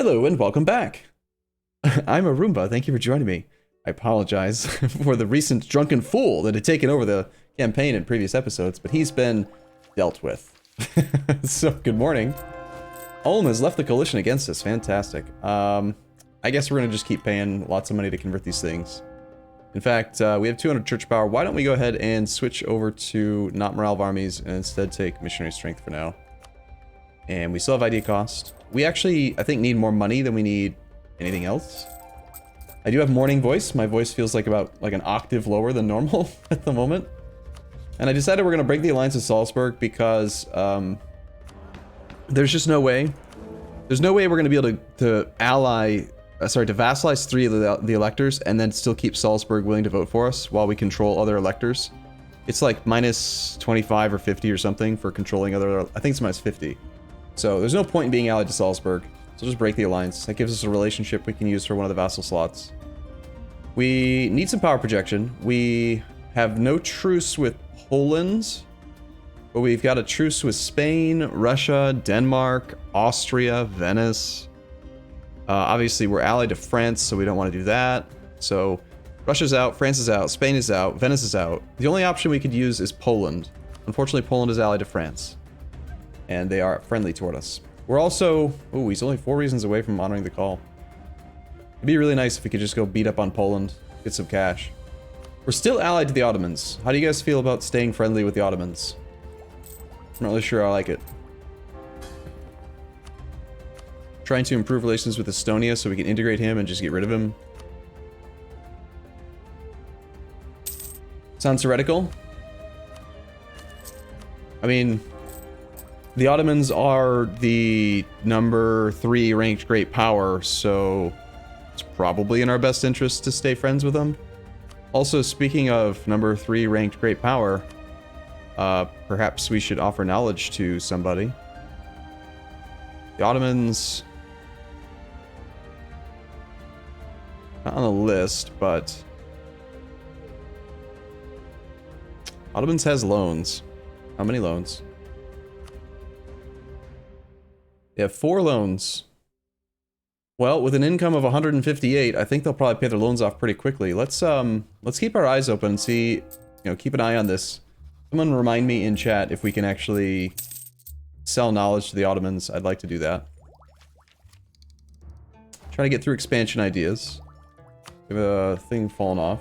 Hello and welcome back. I'm Arumba, thank you for joining me. I apologize for the recent drunken fool that had taken over the campaign in previous episodes, but he's been dealt with. So, good morning. Ulm has left the coalition against us, fantastic. I guess we're gonna just keep paying lots of money to convert these things. In fact, we have 200 church power. Why don't we go ahead and switch over to not morale of armies and instead take missionary strength for now. And we still have idea cost. We actually, I think, need more money than we need anything else. I do have morning voice. My voice feels like about an octave lower than normal at the moment. And I decided we're going to break the alliance with Salzburg because there's just no way. There's no way we're going to be able to vassalize 3 of the electors and then still keep Salzburg willing to vote for us while we control other electors. It's like minus 25 or 50 or something for controlling other, I think it's minus 50. So there's no point in being allied to Salzburg. So just break the alliance. That gives us a relationship we can use for one of the vassal slots. We need some power projection. We have no truce with Poland, but we've got a truce with Spain, Russia, Denmark, Austria, Venice. Obviously, we're allied to France, so we don't want to do that. So Russia's out, France is out, Spain is out, Venice is out. The only option we could use is Poland. Unfortunately, Poland is allied to France, and they are friendly toward us. We're also... Ooh, he's only 4 reasons away from honoring the call. It'd be really nice if we could just go beat up on Poland, get some cash. We're still allied to the Ottomans. How do you guys feel about staying friendly with the Ottomans? I'm not really sure I like it. Trying to improve relations with Estonia so we can integrate him and just get rid of him. Sounds heretical? I mean... The Ottomans are the number 3 ranked great power, so it's probably in our best interest to stay friends with them. Also, speaking of number 3 ranked great power, perhaps we should offer knowledge to somebody. The Ottomans... Not on the list, but... Ottomans has loans. How many loans? They have 4 loans. Well, with an income of 158, I think they'll probably pay their loans off pretty quickly. Let's keep our eyes open and see, keep an eye on this. Someone remind me in chat if we can actually sell knowledge to the Ottomans. I'd like to do that. Try to get through expansion ideas. We have a thing fallen off.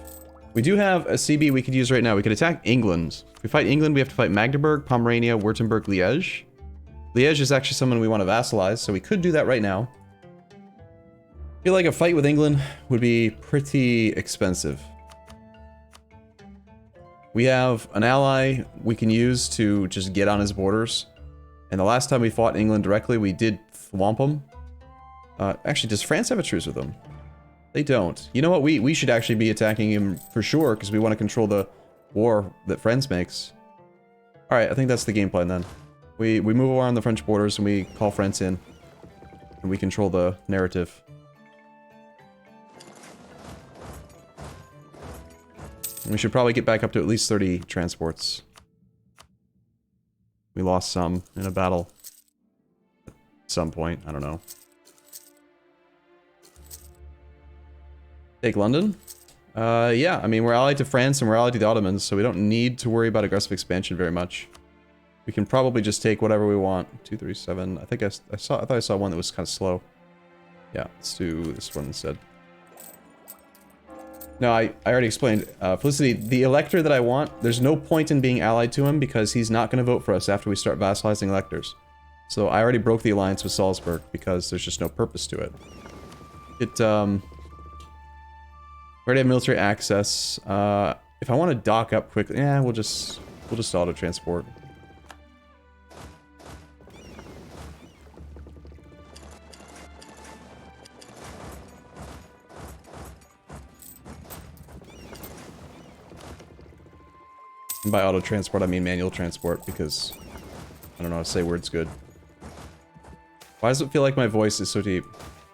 We do have a CB we could use right now. We could attack England. If we fight England, we have to fight Magdeburg, Pomerania, Württemberg, Liège. Liège is actually someone we want to vassalize, so we could do that right now. I feel like a fight with England would be pretty expensive. We have an ally we can use to just get on his borders. And the last time we fought England directly, we did thwomp them. Actually, does France have a truce with them? They don't. You know what? We should actually be attacking him for sure, because we want to control the war that France makes. Alright, I think that's the game plan then. We move around the French borders and we call France in. And we control the narrative. And we should probably get back up to at least 30 transports. We lost some in a battle. At some point, I don't know. Take London? Yeah, I mean, we're allied to France and we're allied to the Ottomans, so we don't need to worry about aggressive expansion very much. We can probably just take whatever we want. 2, 3, 7. I think I thought I saw one that was kind of slow. Yeah, let's do this one instead. No, I already explained. Felicity, the elector that I want, there's no point in being allied to him because he's not going to vote for us after we start vassalizing electors. So I already broke the alliance with Salzburg because there's just no purpose to it. We already have military access. If I want to dock up quickly, yeah, we'll just auto transport. And by auto transport, I mean manual transport because I don't know how to say words good. Why does it feel like my voice is so deep?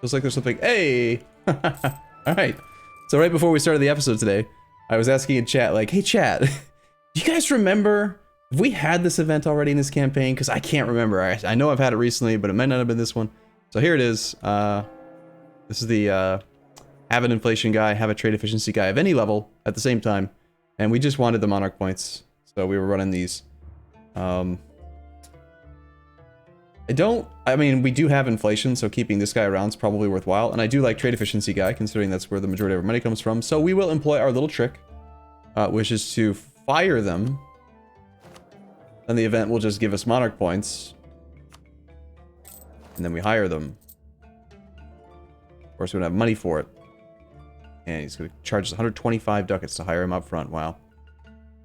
Feels like there's something. Hey! Alright. So right before we started the episode today, I was asking in chat, like, hey chat, do you guys remember Have we had this event already in this campaign? Because I can't remember. I know I've had it recently, but it might not have been this one. So here it is. This is the have an inflation guy, have a trade efficiency guy of any level at the same time. And we just wanted the monarch points, so we were running these. I mean, we do have inflation, so keeping this guy around is probably worthwhile. And I do like trade efficiency guy, considering that's where the majority of our money comes from. So we will employ our little trick, which is to fire them. And the event will just give us monarch points. And then we hire them. Of course, we don't have money for it. And he's going to charge us 125 ducats to hire him up front. Wow.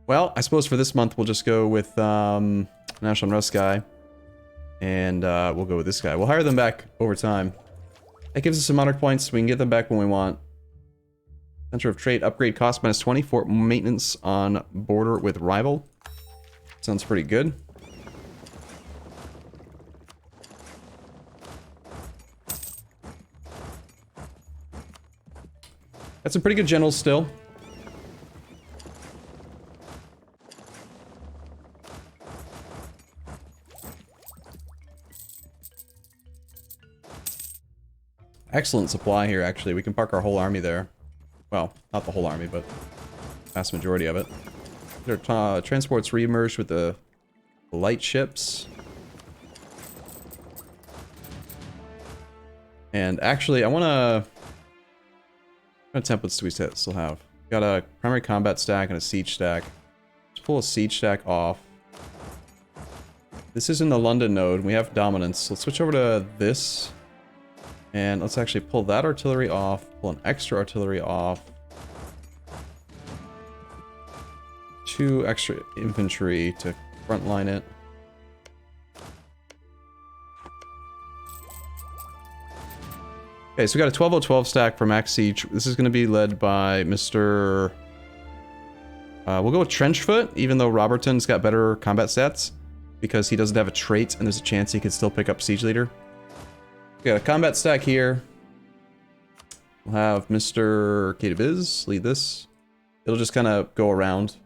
Well, I suppose for this month, we'll just go with National Unrest guy. And we'll go with this guy. We'll hire them back over time. That gives us some monarch points. We can get them back when we want. Center of Trade upgrade cost minus 20 for maintenance on border with rival. Sounds pretty good. Got some pretty good generals still. Excellent supply here, actually. We can park our whole army there. Well, not the whole army, but vast majority of it. Their transports re-emerged with the light ships. And actually, I want to... What templates do we still have? Got a primary combat stack and a siege stack. Let's pull a siege stack off. This is in the London node. We have dominance. Let's switch over to this. And let's actually pull that artillery off. Pull an extra artillery off. 2 extra infantry to frontline it. Okay, so we got a 12-0-12 stack for max siege. This is going to be led by Mr. We'll go with Trenchfoot, even though Roberton's got better combat stats, because he doesn't have a trait, and there's a chance he could still pick up siege leader. We got a combat stack here. We'll have Mr. Katabiz lead this. It'll just kind of go around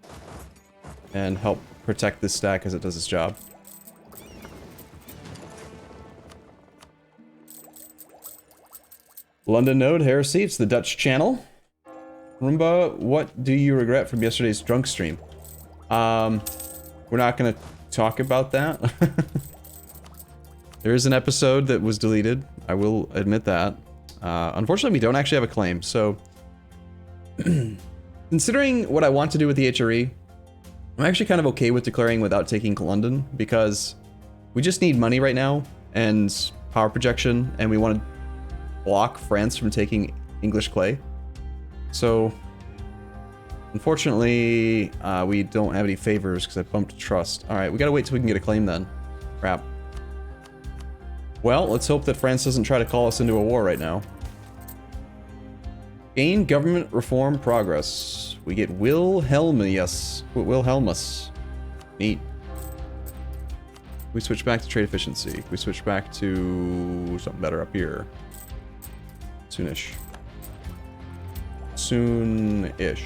and help protect this stack as it does its job. London node, heresy, it's the Dutch channel. Arumba, what do you regret from yesterday's drunk stream? We're not going to talk about that. There is an episode that was deleted, I will admit that. Unfortunately, we don't actually have a claim, so... Considering what I want to do with the HRE, I'm actually kind of okay with declaring without taking London, because we just need money right now, and power projection, and we want to block France from taking English clay. So, unfortunately, we don't have any favors because I bumped trust. Alright, we gotta wait till we can get a claim then. Crap. Well, let's hope that France doesn't try to call us into a war right now. Gain government reform progress. We get Wilhelmus. Neat. We switch back to trade efficiency. We switch back to something better up here. Soonish. Soon-ish.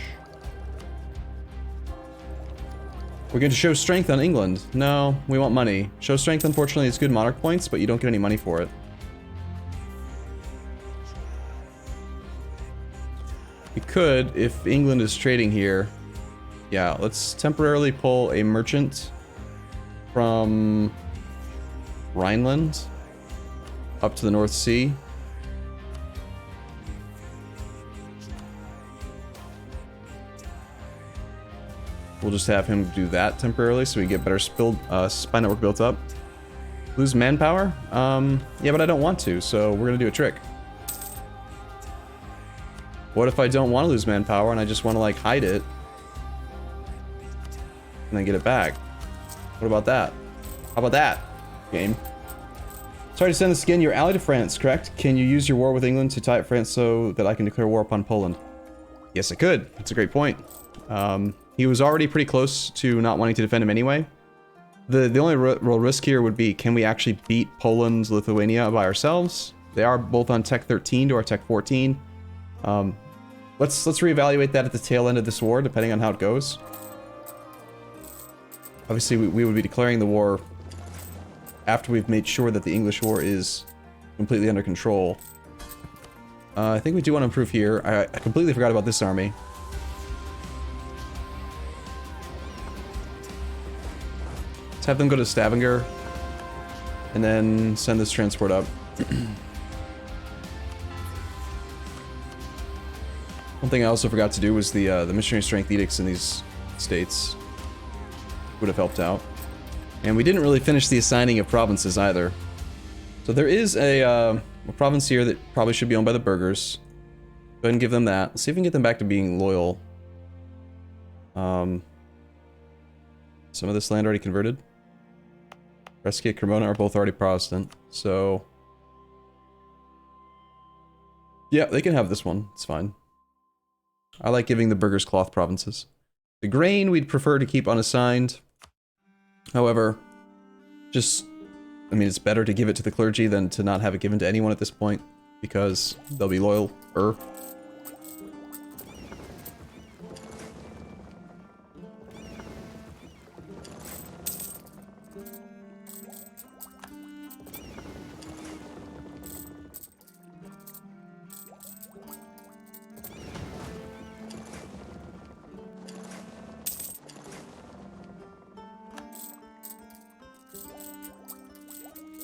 We're going to show strength on England. No, we want money. Show strength, unfortunately, is good monarch points, but you don't get any money for it. We could, if England is trading here. Yeah, let's temporarily pull a merchant from Rhineland up to the North Sea. We'll just have him do that temporarily so we get better spy network built up. Lose manpower? Yeah, but I don't want to, so we're gonna do a trick. What if I don't want to lose manpower and I just want to, like, hide it? And then get it back? What about that? How about that, game? Sorry to send this again. You're allied to France, correct? Can you use your war with England to tie up France so that I can declare war upon Poland? Yes, I could. That's a great point. He was already pretty close to not wanting to defend him anyway. The only real risk here would be, can we actually beat Poland, Lithuania by ourselves? They are both on Tech 13 to our Tech 14. Let's reevaluate that at the tail end of this war, depending on how it goes. Obviously, we would be declaring the war after we've made sure that the English war is completely under control. I think we do want to improve here. I completely forgot about this army. Let's have them go to Stavanger. And then send this transport up. One thing I also forgot to do was the missionary strength edicts in these states. Would have helped out. And we didn't really finish the assigning of provinces either. So there is a province here that probably should be owned by the burghers. Go ahead and give them that. Let's see if we can get them back to being loyal. Some of this land already converted. Brescia and Cremona are both already Protestant, so... yeah, they can have this one. It's fine. I like giving the burghers cloth provinces. The grain we'd prefer to keep unassigned. However, just... I mean, it's better to give it to the clergy than to not have it given to anyone at this point, because they'll be loyal-er.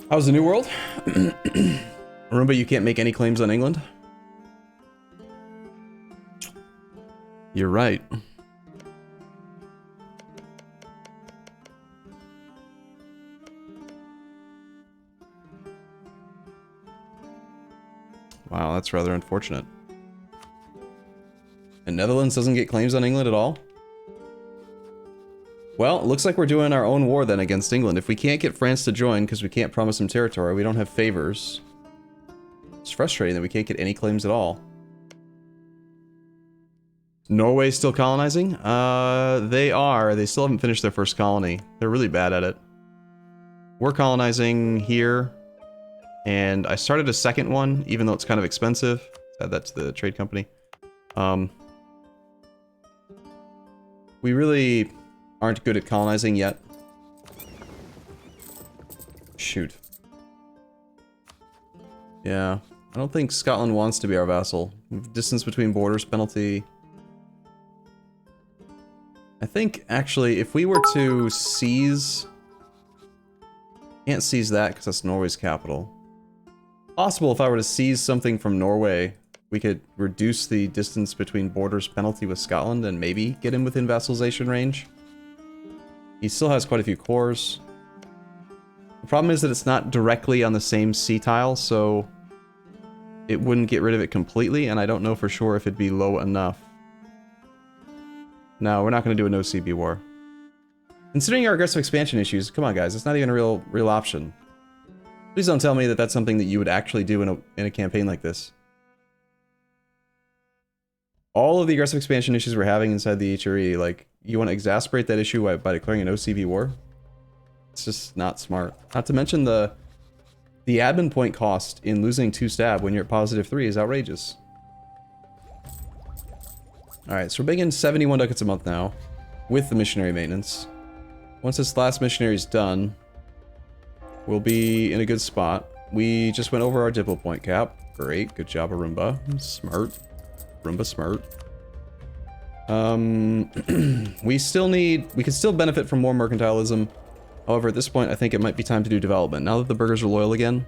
How's the New World? Arumba, you can't make any claims on England? You're right. Wow, that's rather unfortunate. And Netherlands doesn't get claims on England at all? Well, it looks like we're doing our own war then against England. If we can't get France to join because we can't promise them territory, we don't have favors. It's frustrating that we can't get any claims at all. Norway still colonizing? They are. They still haven't finished their first colony. They're really bad at it. We're colonizing here. And I started a second one, even though it's kind of expensive. Let's add that to the trade company. We really... aren't good at colonizing yet. Shoot. Yeah. I don't think Scotland wants to be our vassal. Distance between borders penalty. I think, actually, if we were to seize... Can't seize that because that's Norway's capital. Possible if I were to seize something from Norway, we could reduce the distance between borders penalty with Scotland and maybe get him within vassalization range. He still has quite a few cores. The problem is that it's not directly on the same sea tile, so it wouldn't get rid of it completely, and I don't know for sure if it'd be low enough. No, we're not going to do a no-CB war. Considering our aggressive expansion issues, come on guys, it's not even a real option. Please don't tell me that that's something that you would actually do in a campaign like this. All of the aggressive expansion issues we're having inside the HRE, like, you want to exasperate that issue by declaring an OCB war? It's just not smart. Not to mention the admin point cost in losing 2 stab when you're at +3 is outrageous. Alright, so we're making 71 ducats a month now, with the missionary maintenance. Once this last missionary is done, we'll be in a good spot. We just went over our diplo point cap. Great, good job, Arumba. Smart. Arumba smart. We could still benefit from more mercantilism. However, at this point, I think it might be time to do development. Now that the burghers are loyal again,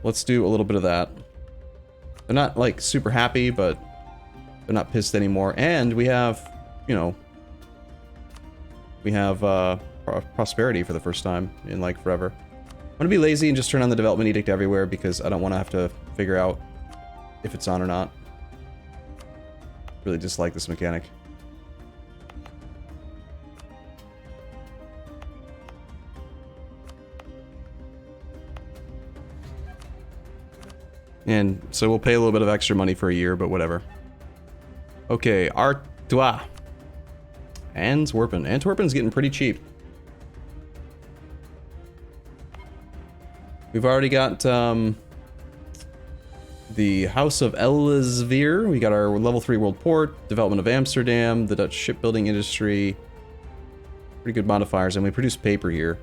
let's do a little bit of that. They're not, like, super happy, but they're not pissed anymore. And we have, you know, we have, prosperity for the first time in, like, forever. I'm gonna be lazy and just turn on the development edict everywhere because I don't want to have to figure out if it's on or not. Really dislike this mechanic. And so we'll pay a little bit of extra money for a year, but whatever. Okay, Artois. Antwerpen. Antwerpen's getting pretty cheap. We've already got the House of Elsevier. We got our level 3 world port, development of Amsterdam, the Dutch shipbuilding industry. Pretty good modifiers, and we produce paper here.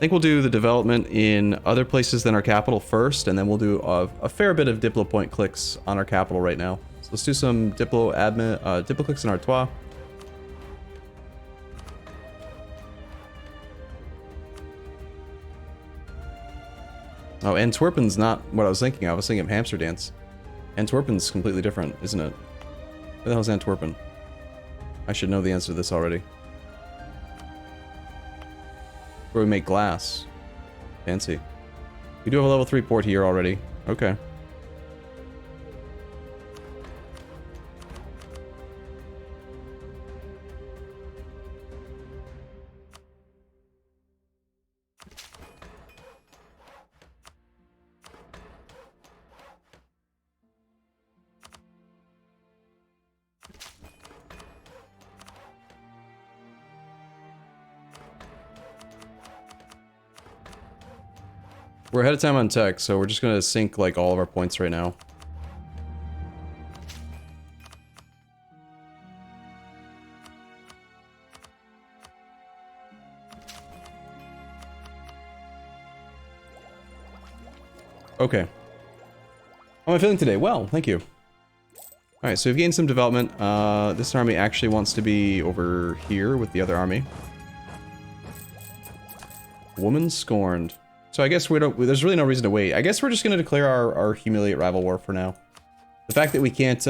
I think we'll do the development in other places than our capital first, and then we'll do a fair bit of Diplo point clicks on our capital right now. So let's do some Diplo clicks in Artois. Oh, Antwerpen's not what I was thinking. I was thinking of Amsterdam's. Antwerpen's completely different, isn't it? Where the hell is Antwerpen? I should know the answer to this already. Where we make glass. Fancy. We do have a level 3 port here already. Okay. We're ahead of time on tech, so we're just gonna sink like all of our points right now. Okay. How am I feeling today? Well, thank you. Alright, so we've gained some development. This army actually wants to be over here with the other army. Woman scorned. So I guess there's really no reason to wait. I guess we're just going to declare our humiliate rival war for now. The fact that we can't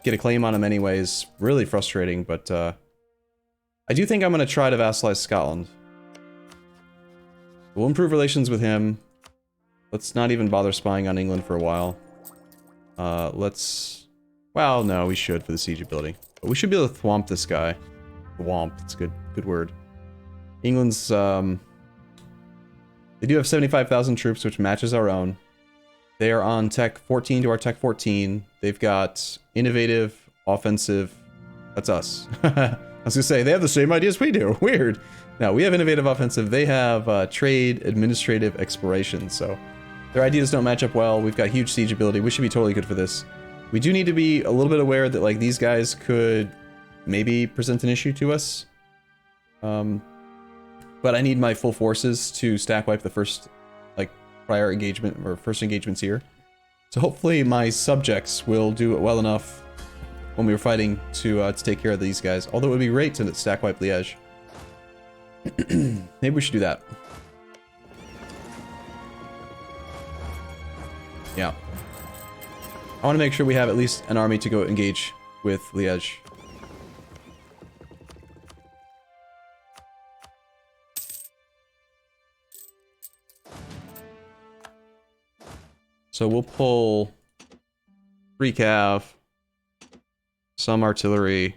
get a claim on him anyway is really frustrating, but I do think I'm going to try to vassalize Scotland. We'll improve relations with him. Let's not even bother spying on England for a while. Well, no, we should for the siege ability. But we should be able to thwomp this guy. Thwomp, it's a good word. England's, they do have 75,000 troops, which matches our own. They are on tech 14 to our tech 14. They've got innovative, offensive. That's us. I was gonna say, they have the same ideas we do. Weird. No, we have innovative, offensive. They have trade, administrative, exploration. So their ideas don't match up well. We've got huge siege ability. We should be totally good for this. We do need to be a little bit aware that like these guys could maybe present an issue to us. But I need my full forces to stack wipe the first, like, prior engagement, or first engagements here. So hopefully my subjects will do it well enough when we were fighting to take care of these guys. Although it would be great to stack wipe Liège. Maybe we should do that. Yeah. I want to make sure we have at least an army to go engage with Liège. So we'll pull 3 cav, some artillery.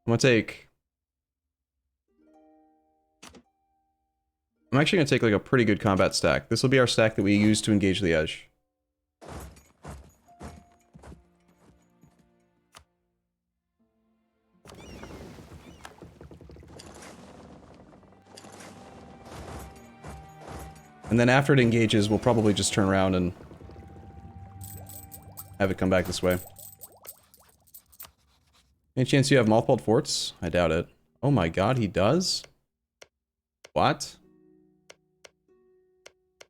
I'm actually gonna take like a pretty good combat stack. This will be our stack that we use to engage Liège. And then after it engages, we'll probably just turn around and have it come back this way. Any chance you have mothballed forts? I doubt it. Oh my god, he does? What?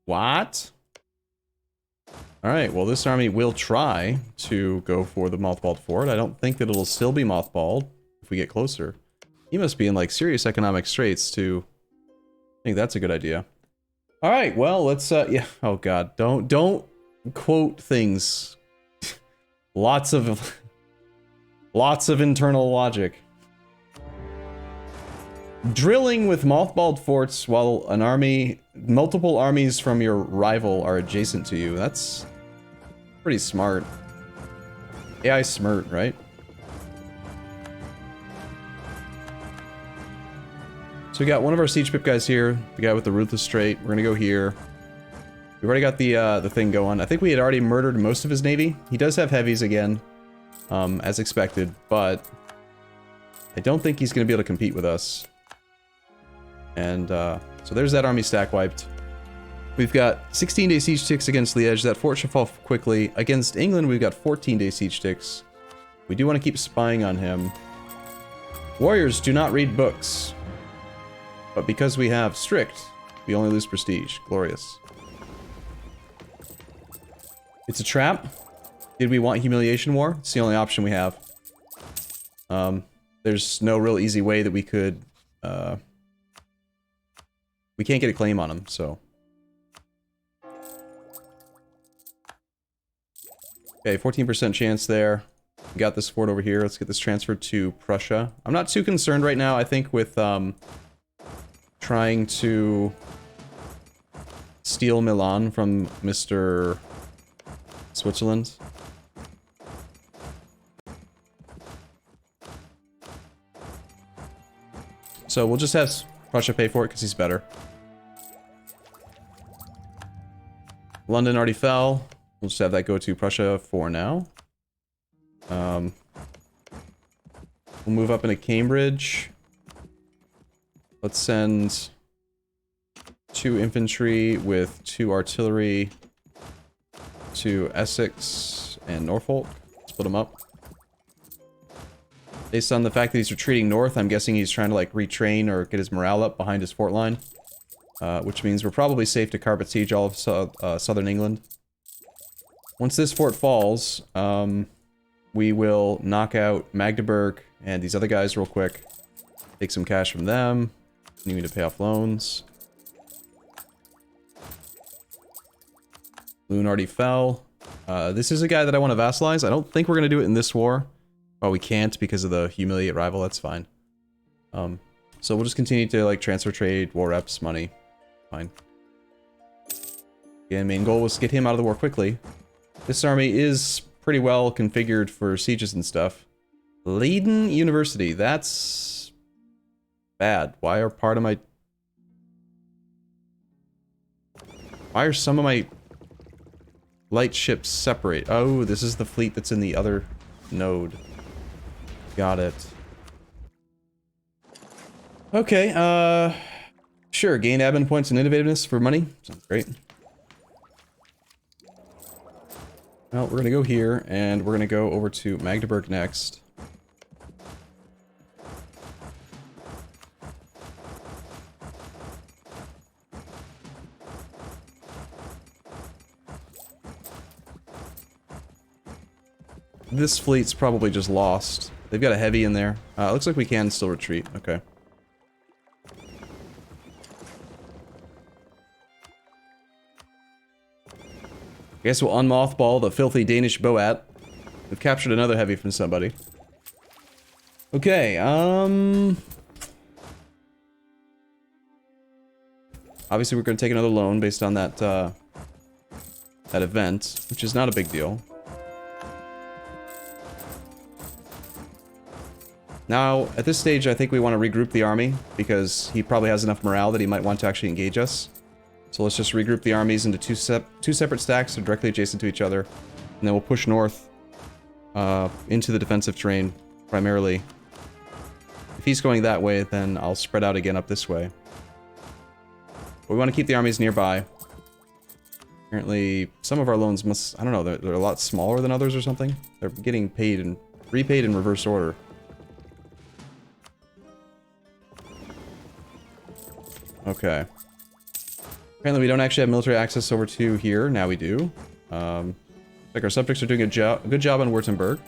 What? Alright, well this army will try to go for the mothballed fort. I don't think that it'll still be mothballed if we get closer. He must be in like serious economic straits to think that's a good idea. Alright, well let's yeah, oh god, don't quote things. Lots of internal logic. Drilling with mothballed forts while multiple armies from your rival are adjacent to you. That's pretty smart. AI smart, right? So we got one of our siege pip guys here, the guy with the ruthless trait. We're gonna go here. We've already got the thing going. I think we had already murdered most of his navy. He does have heavies again, as expected, but I don't think he's gonna be able to compete with us. And so there's that army stack wiped. We've got 16-day siege ticks against Liège. That fort should fall quickly. Against England, we've got 14-day siege ticks. We do want to keep spying on him. Warriors do not read books. But because we have strict, we only lose prestige. Glorious. It's a trap. Did we want humiliation war? It's the only option we have. There's no real easy way that we could, we can't get a claim on him, so. Okay, 14% chance there. We got this fort over here. Let's get this transferred to Prussia. I'm not too concerned right now, I think, with, trying to steal Milan from Mr. Switzerland. So we'll just have Prussia pay for it because he's better. London already fell. We'll just have that go to Prussia for now. We'll move up into Cambridge. Let's send 2 infantry with 2 artillery to Essex and Norfolk. Split them up. Based on the fact that he's retreating north, I'm guessing he's trying to like retrain or get his morale up behind his fort line. Which means we're probably safe to carpet siege all of southern England. Once this fort falls, we will knock out Magdeburg and these other guys real quick. Take some cash from them. Need to pay off loans. Loon already fell. This is a guy that I want to vassalize. I don't think we're going to do it in this war. Well, we can't because of the humiliate rival. That's fine. So we'll just continue to like transfer trade, war reps, money. Fine. Again, main goal was to get him out of the war quickly. This army is pretty well configured for sieges and stuff. Leiden University. That's bad. Why are some of my light ships separate? Oh, this is the fleet that's in the other node. Got it. Okay, sure, gain admin points and innovativeness for money. Sounds great. Well, we're gonna go here, and we're gonna go over to Magdeburg next. This fleet's probably just lost. They've got a heavy in there. Looks like we can still retreat. Okay. I guess we'll unmothball the filthy Danish Boat. We've captured another heavy from somebody. Okay, obviously we're going to take another loan based on that, that event, which is not a big deal. Now, at this stage, I think we want to regroup the army, because he probably has enough morale that he might want to actually engage us. So let's just regroup the armies into two separate stacks, so directly adjacent to each other. And then we'll push north into the defensive terrain, primarily. If he's going that way, then I'll spread out again up this way. But we want to keep the armies nearby. Apparently, some of our loans must... I don't know, they're a lot smaller than others or something. They're getting paid and repaid in reverse order. Okay. Apparently we don't actually have military access over to here. Now we do. Like our subjects are doing a good job on Württemberg.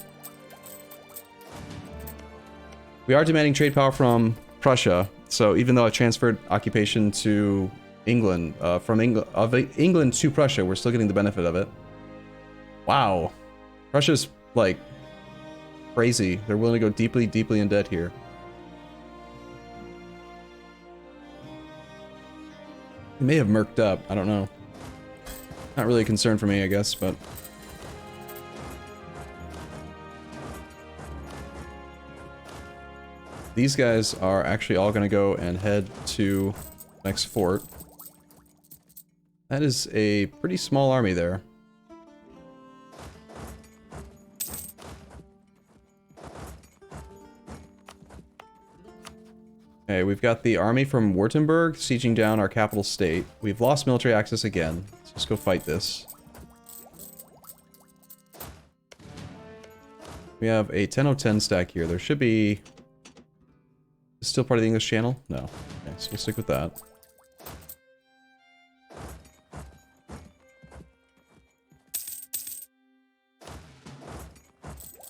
We are demanding trade power from Prussia. So even though I transferred occupation to England, from England to Prussia, we're still getting the benefit of it. Wow. Prussia's like crazy. They're willing to go deeply, deeply in debt here. It may have murked up, I don't know. Not really a concern for me, I guess, but... These guys are actually all gonna go and head to next fort. That is a pretty small army there. Okay, we've got the army from Württemberg sieging down our capital state. We've lost military access again. Let's just go fight this. We have a 10-0-10 stack here. There should be It's still part of the English Channel? No. Okay, so we'll stick with that.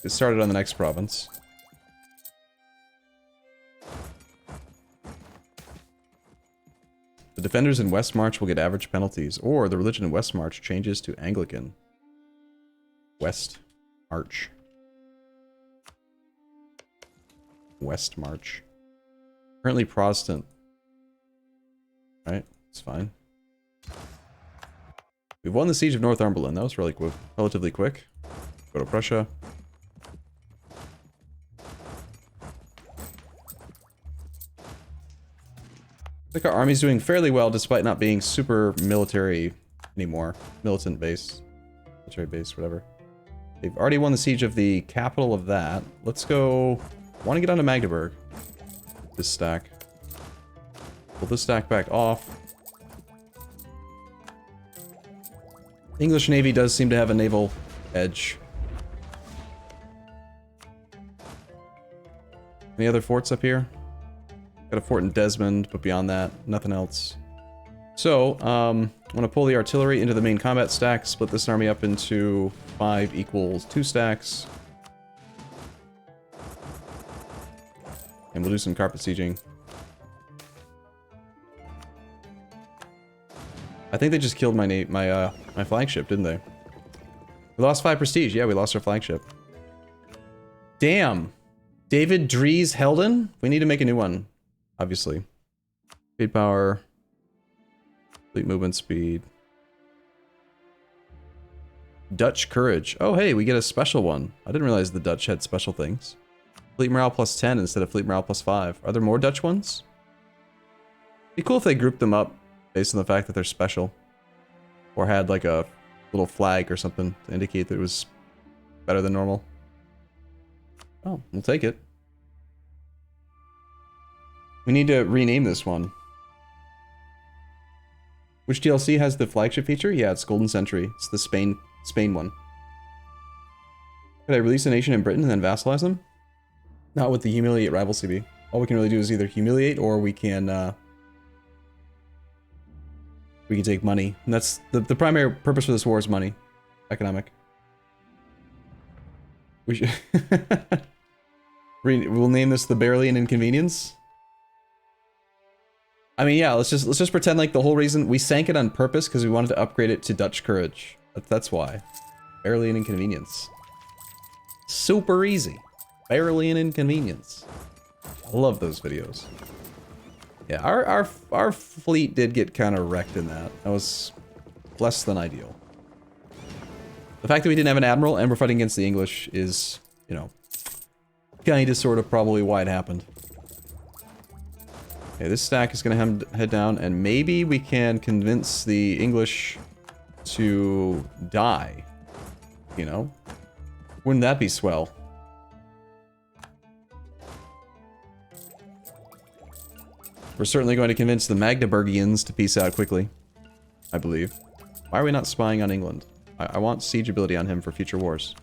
Get started on the next province. The defenders in West March will get average penalties, or the religion in West March changes to Anglican. West March. West March. Currently Protestant. Right, it's fine. We've won the siege of Northumberland. That was really quick, relatively quick. Go to Prussia. I think our army's doing fairly well despite not being super military anymore. Militant base. Military base, whatever. They've already won the siege of the capital of that. Let's go... I want to get onto Magdeburg. This stack. Pull this stack back off. English Navy does seem to have a naval edge. Any other forts up here? Got a fort in Desmond, but beyond that, nothing else. So, I'm gonna pull the artillery into the main combat stack, split this army up into 5 equals 2 stacks. And we'll do some carpet sieging. I think they just killed my flagship, didn't they? We lost 5 prestige. Yeah, we lost our flagship. Damn. David Dries Helden? We need to make a new one, obviously. Speed power. Fleet movement speed. Dutch courage. Oh, hey, we get a special one. I didn't realize the Dutch had special things. Fleet morale plus 10 instead of fleet morale plus 5. Are there more Dutch ones? Be cool if they grouped them up based on the fact that they're special. Or had like a little flag or something to indicate that it was better than normal. Oh, we'll take it. We need to rename this one. Which DLC has the flagship feature? Yeah, it's Golden Century. It's the Spain one. Could I release a nation in Britain and then vassalize them? Not with the humiliate rival CB. All we can really do is either humiliate or we can take money. And that's the primary purpose for this war is money. Economic. We should we'll name this the Barelian Inconvenience. I mean, yeah, let's just pretend like the whole reason we sank it on purpose because we wanted to upgrade it to Dutch courage. That's why. Barely an inconvenience. Super easy. Barely an inconvenience. I love those videos. Yeah, our fleet did get kind of wrecked in that. That was less than ideal. The fact that we didn't have an admiral and we're fighting against the English is, you know, kind of sort of probably why it happened. Okay, this stack is going to head down, and maybe we can convince the English to die. You know? Wouldn't that be swell? We're certainly going to convince the Magdeburgians to peace out quickly. I believe. Why are we not spying on England? I want siege ability on him for future wars.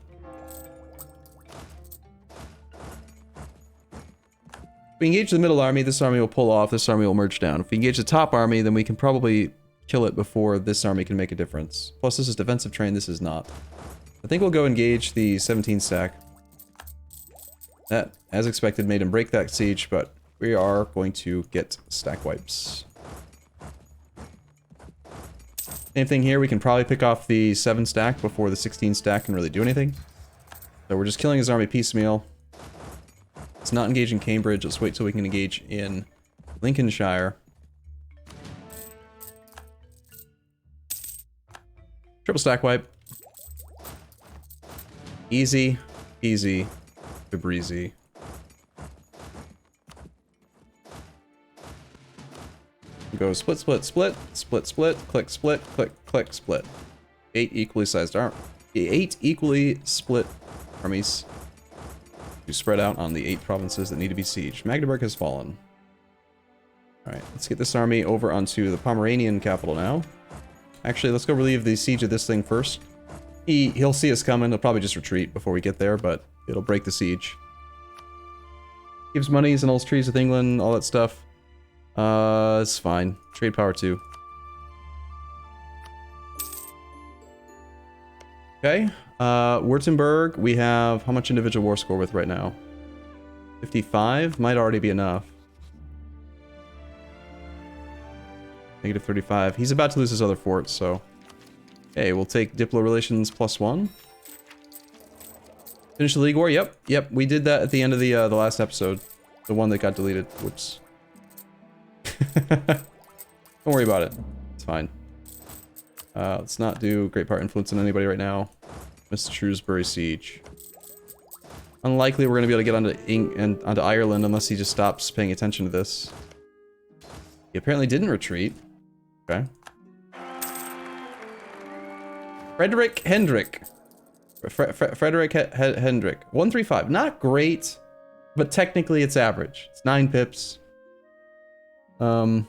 If we engage the middle army, this army will pull off, this army will merge down. If we engage the top army, then we can probably kill it before this army can make a difference. Plus, this is defensive terrain, this is not. I think we'll go engage the 17 stack. That, as expected, made him break that siege, but we are going to get stack wipes. Same thing here, we can probably pick off the 7 stack before the 16 stack can really do anything. So we're just killing his army piecemeal. Let's not engage in Cambridge, let's wait till we can engage in Lincolnshire. Triple stack wipe. Easy, easy, to breezy. Go split, split, split, split, split, click, split, click, click, split. 8 equally sized 8 equally split armies to spread out on the 8 provinces that need to be sieged. Magdeburg has fallen. Alright, let's get this army over onto the Pomeranian capital now. Actually, let's go relieve the siege of this thing first. He'll see us coming, he'll probably just retreat before we get there, but it'll break the siege. Gives monies and all trees with England, all that stuff. It's fine. Trade power 2. Okay. Württemberg, we have how much individual war score with right now? 55? Might already be enough. Negative 35. He's about to lose his other fort, so... Okay, we'll take Diplo Relations +1. Finish the League War? Yep, yep. We did that at the end of the last episode. The one that got deleted. Whoops. Don't worry about it. It's fine. Let's not do Great Power Influence on anybody right now. Miss Shrewsbury Siege. Unlikely we're going to be able to get onto Ireland unless he just stops paying attention to this. He apparently didn't retreat. Okay. Frederick Hendrik. Frederick Hendrik. 135. Not great, but technically it's average. It's 9 pips. I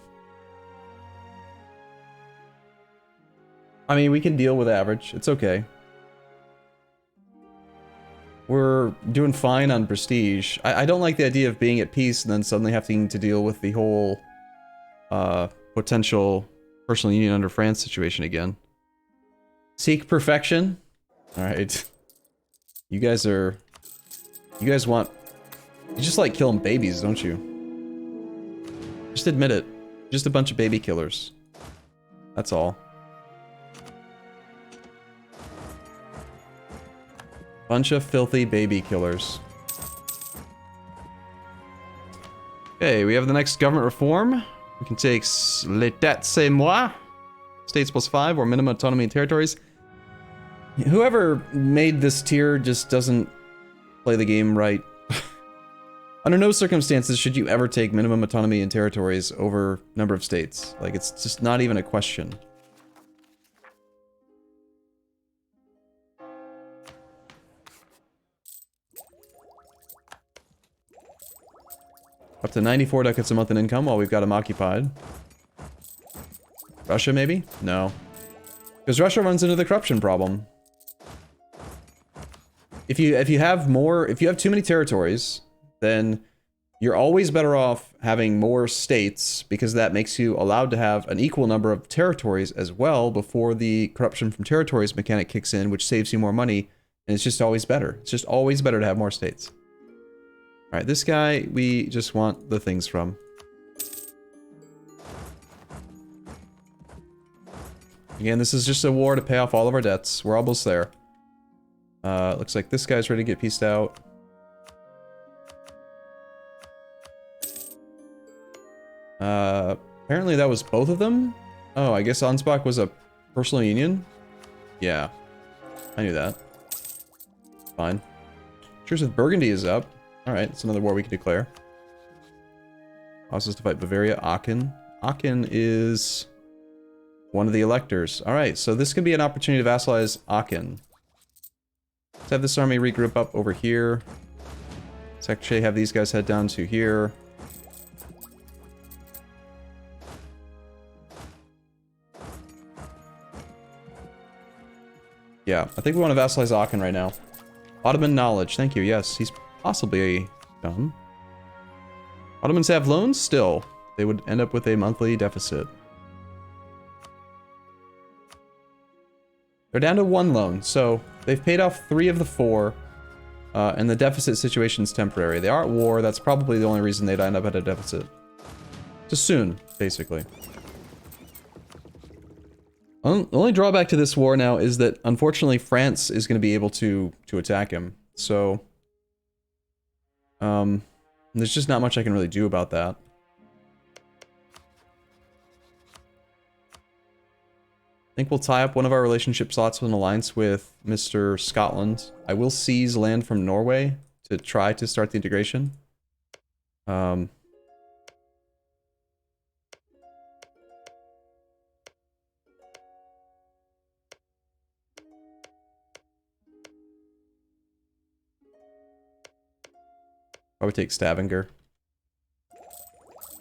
mean, we can deal with average. It's okay. We're doing fine on prestige. I don't like the idea of being at peace and then suddenly having to deal with the whole potential personal union under France situation again. Seek perfection. Alright. You guys want... You just like killing babies, don't you? Just admit it. Just a bunch of baby killers. That's all. Bunch of filthy baby killers. Okay, we have the next government reform. We can take l'état c'est moi. States +5 or minimum autonomy in territories. Whoever made this tier just doesn't play the game right. Under no circumstances should you ever take minimum autonomy in territories over number of states. Like, it's just not even a question. Up to 94 ducats a month in income while we've got them occupied. Russia, maybe? No. Because Russia runs into the corruption problem. If you have too many territories, then you're always better off having more states, because that makes you allowed to have an equal number of territories as well before the corruption from territories mechanic kicks in, which saves you more money, and it's just always better. It's just always better to have more states. Alright, this guy, we just want the things from. Again, this is just a war to pay off all of our debts. We're almost there. Looks like this guy's ready to get pieced out. Apparently that was both of them? Oh, I guess Ansbach was a personal union? Yeah. I knew that. Fine. Truce with Burgundy is up. Alright, it's another war we can declare. Allows us to fight Bavaria, Aachen. Aachen is one of the electors. Alright, so this could be an opportunity to vassalize Aachen. Let's have this army regroup up over here. Let's actually have these guys head down to here. Yeah, I think we want to vassalize Aachen right now. Ottoman knowledge, thank you, yes, he's possibly done. Ottomans have loans? Still. They would end up with a monthly deficit. They're down to 1 loan, so they've paid off 3 of the 4, and the deficit situation's temporary. They are at war, that's probably the only reason they'd end up at a deficit. Just soon, basically. The only drawback to this war now is that, unfortunately, France is going to be able to attack him, so... there's just not much I can really do about that. I think we'll tie up one of our relationship slots with an alliance with Mr. Scotland. I will seize land from Norway to try to start the integration. I would take Stavanger.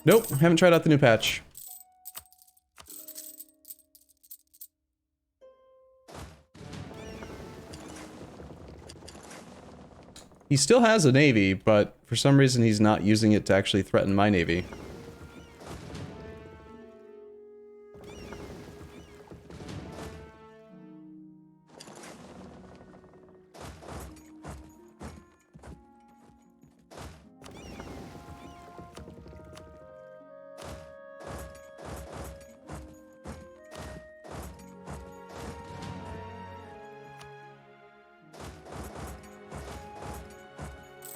Nope, haven't tried out the new patch. He still has a navy, but for some reason he's not using it to actually threaten my navy.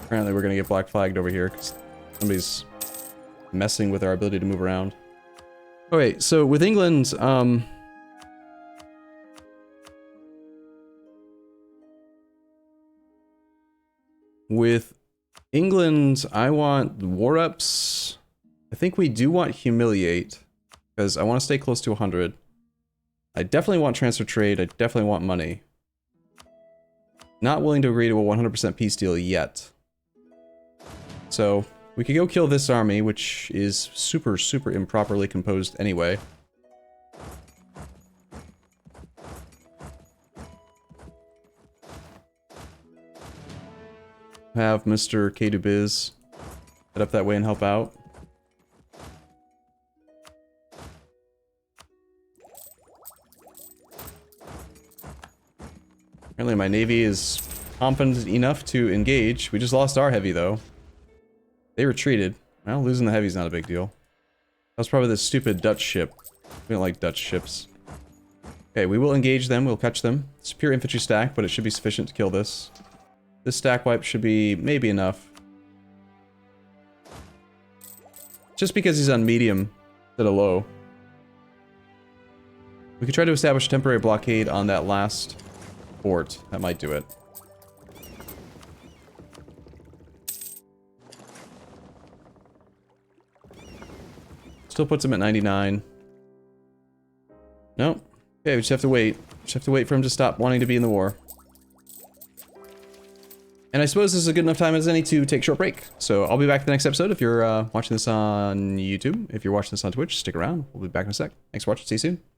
Apparently we're gonna get black flagged over here because somebody's messing with our ability to move around. Okay, so with England, I want war ups. I think we do want humiliate because I want to stay close to 100. I definitely want transfer trade. I definitely want money. Not willing to agree to a 100% peace deal yet. So, we could go kill this army, which is super, super improperly composed anyway. Have Mr. K2Biz head up that way and help out. Apparently my navy is confident enough to engage. We just lost our heavy, though. They retreated. Well, losing the heavy is not a big deal. That was probably this stupid Dutch ship. We don't like Dutch ships. Okay, we will engage them. We'll catch them. It's a pure infantry stack, but it should be sufficient to kill this. This stack wipe should be maybe enough. Just because he's on medium instead of low. We could try to establish a temporary blockade on that last fort. That might do it. Still puts him at 99. Nope. Okay, we just have to wait. Just have to wait for him to stop wanting to be in the war. And I suppose this is a good enough time as any to take a short break. So I'll be back in the next episode if you're watching this on YouTube. If you're watching this on Twitch, stick around. We'll be back in a sec. Thanks for watching. See you soon.